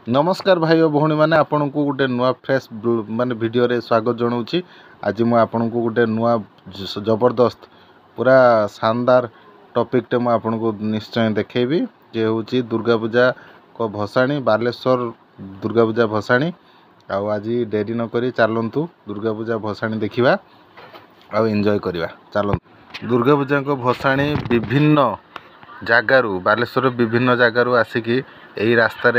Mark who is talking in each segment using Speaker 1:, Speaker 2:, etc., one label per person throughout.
Speaker 1: नमस्कार भाई और भौणी मैंने आपन को गोटे नुआ फ्रेश माने वीडियो रे स्वागत जनाऊँगी। आज मुझे आपन को गोटे नुआ जबरदस्त पूरा शानदार टॉपिक टे मुझे आपन को निश्चय देखेबी जे होची दुर्गा पूजा को भसाणी बालेश्वर दुर्गा पूजा भसाणी। आज डेरी न करी चलतु दुर्गा पूजा भसाणी देखा आ एंजॉय करवा। चलतु दुर्गा पूजा को भसाणी विभिन्न जगारू बालेश्वर विभिन्न जगारू आसिकी यही रास्तार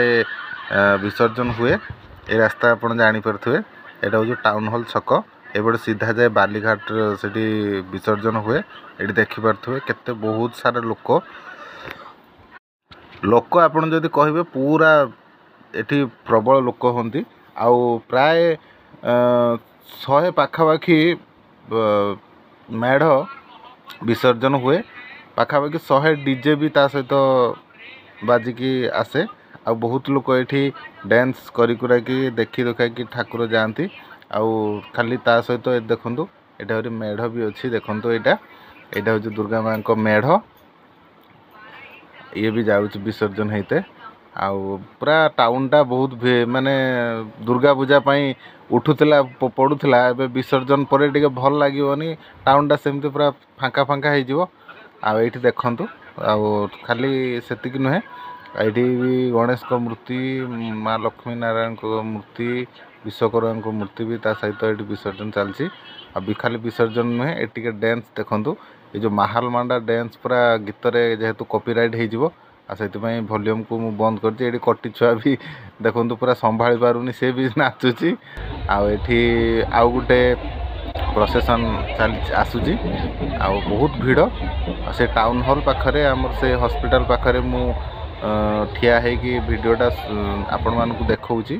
Speaker 1: विसर्जन हुए। ये रास्ता आप जापे यहाँ हूँ टाउन हॉल छक एपटे सीधा जाए बालीघाट से विसर्जन हुए। ये देखिपे केते बहुत सारा लोक आपड़ जदि कहे पूरा ये प्रबल लोक होती आउ प्राय 100 पाखापाखि मेढ़ विसर्जन हुए। पाखापाखि 100 डीजे भी ता सहित बाजिकी आसे आ बहुत लोग ये डांस करी देखी दुखा कि ठाकुर जाती आउ खाली ता सहित देखु यहाँ मेढ़ भी अच्छी देखु यहाँ हूँ दुर्गा माँ को मेढ़ ये भी जाऊँ विसर्जन होते आउ पूरा टाउनटा बहुत माने दुर्गा पूजा पाई उठुला पड़ूला। ए विसर्जन पर टे भल लगे टाउनटा सेमती पूरा फांका फांका हो देखु आउ खाली सेतिक नुहे ये भी गणेश को मूर्ति माँ लक्ष्मी नारायण को मूर्ति विश्वकर्मा को मूर्ति भी ता सहित ये विसर्जन चलती। अभी खाली विसर्जन नुहे ये डांस देखु ये जो माहल मांडा डांस पूरा गीत जेहेतु कॉपीराइट हो वॉल्यूम को मुझे बंद कर कटी छुआ भी देखु पूरा संभाली पारुनी सी भी नाचुची आठी आउ गोटे प्रोसेसन आसूची आउ बहुत भीड़ से टाउन हॉल पाखरे आमर से हॉस्पिटल पाखरे मु ठिया है कि वीडियोटा आपण मानकु देखौची।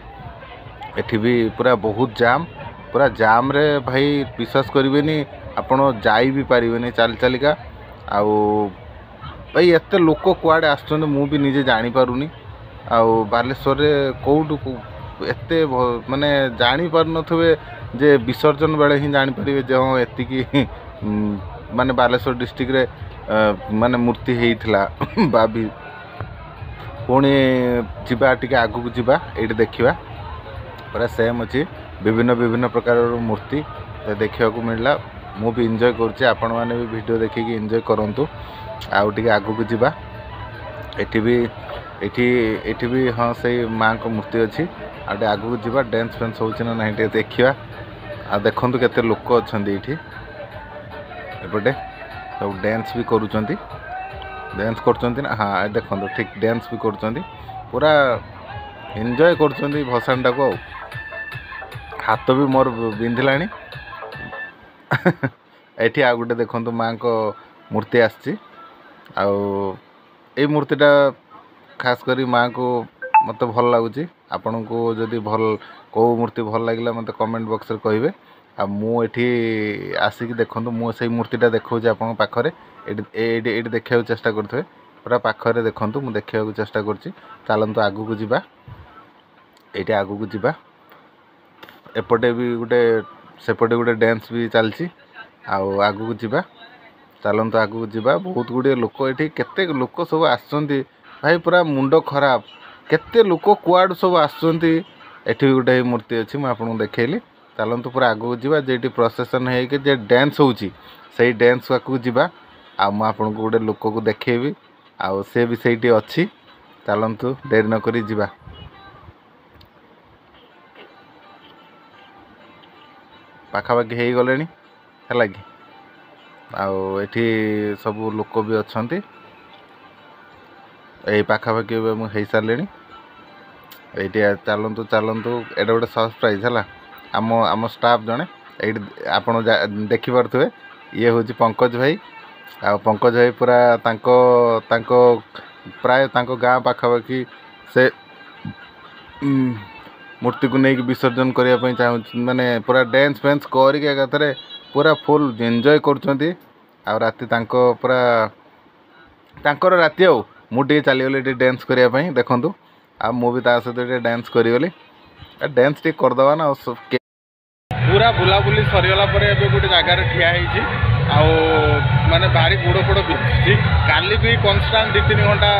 Speaker 1: एठी भी पूरा बहुत जाम रे भाई विश्वास करेनि आपण जाई भी पारिबेनि चल चलिका आउ भाई एते लोक कुआडे आछन मु भी निजे जानी पारुनी आउ बालेश्वर रे कोउटु एते माने जानी पार नथबे जे विसर्जन बेले ही जानी पारिबे जे हां एतिकी माने बालेश्वर डिस्ट्रिक्ट रे माने मूर्ति हेइथला बाबी पुणी जीवा टिके आगु को जीवा ये देखा पूरा सेम अच्छी विभिन्न विभिन्न प्रकार मूर्ति देखा मिलला। मु भी एंजॉय करुच्चे आपण मैंने भी वीडियो देखिए एंजॉय करूँ आउ टिके आगु को जीवा। एठी भी हाँ से माँ को मूर्ति अच्छी आगे आगु को जीवा डांस फैंस हो ना देखा आ देखु केते लोक अच्छा ये एपटे सब डांस भी करुँच डांस कर हाँ देखो ठीक डांस भी कर पूरा एंजॉय कर भसाणीटा को हाथ भी मोर बिंधिला एठी आ गोटे देखो माँ को मूर्ति आसी मूर्तिटा खास करी माँ को मत भल लगुच आपण को जदि भल को मूर्ति भल लगे मत कमेंट बॉक्स रे कहिबे आ मु एठी आसिक देखो मु से मूर्तिटा देखौछि आपन पाखरे ये देखा चेष्टा करें पूरा पाखरे देखु मुझे देखा चेष्टा करची। चलतु आगु को जीवा ये आगु को जीवा एपटे भी गोटे सेपटे गोटे डांस भी चलची आगु को जीवा। चलतु आगु को जीवा बहुत गुड़े लोक ये केते लोक सब आसुँच भाई पूरा मुंड खराब केते लोक कुआड़ सब आसुँच एठी गोटे मूर्ति अच्छी मुझे आपको देखली। चलतु पूरा आगु को जीवा जे प्रोसेसन है डांस होची से डांस आगु जीवा आ मु आपन को गोटे लोक को देखेबी आउ से भी सही अच्छी। चलतु देरी न करी जीवा। पाखापाखि हो गले है कि आठी सब लोक भी अच्छा यही पाखापाखि हो सारे ये चलतु ये गोटे सरप्राइज है आम स्टाफ जड़े ये आप देखिपे ये हूँ पंकज भाई आ पंकज भाई पूरा तांको प्राय तांको गाँ पाखापाखि से मूर्ति को लेकिन विसर्जन करने चाहूँ माने पूरा डांस फैंस करके पूरा फुल एंजॉय कर राति पूरा तांकर राति आउ मुझे चलीगली डांस करने देखूँ आ मु भी सहित डांस करी डांस टे करदे ना पूरा बुलाबुली सरीगला गोटे जगार ठिया माने भारी गोड़ फोड़ बिंधुची काली भी कन्स्टांट 2-3 घंटा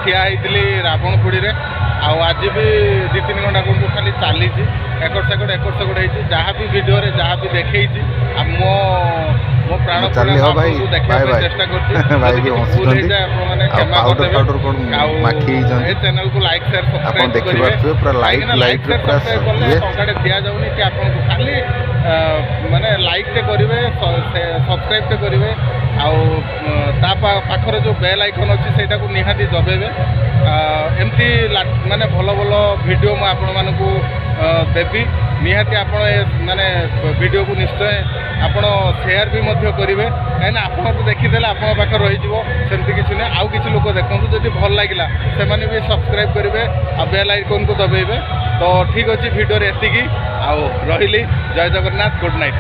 Speaker 1: ठिया होती रावणपुड़ी रे आज भी 2-3 घंटा को खाली चली एकड़ सेकड़ होती जहाँ भी भिडियो जहाँ भी देखी मो मो प्राण चेष्टा चैनल को लाइक शेयर सब्सक्राइब करेंगे दि जाऊनी कि आपको खाली माने लाइक टे करेंगे सब्सक्राइब टे करेंगे पाखर जो बेल आइकन अच्छी से निहाती दबेबे एमती माने भल भल वीडियो मु आपण मानकू देवी निहाती आपण माने वीडियो को निश्चय आपण शेयर भी मध्य करेंगे कहीं आपण तो देखीदे आप रही सेमती किसी ना आउ किसी लोग देखूँ जब भल लगे से भी सब्सक्राइब करेंगे आ बेल आइकन को दबेबे तो ठीक अच्छे वीडियो एति रही जय जगन्नाथ गुड नाइट।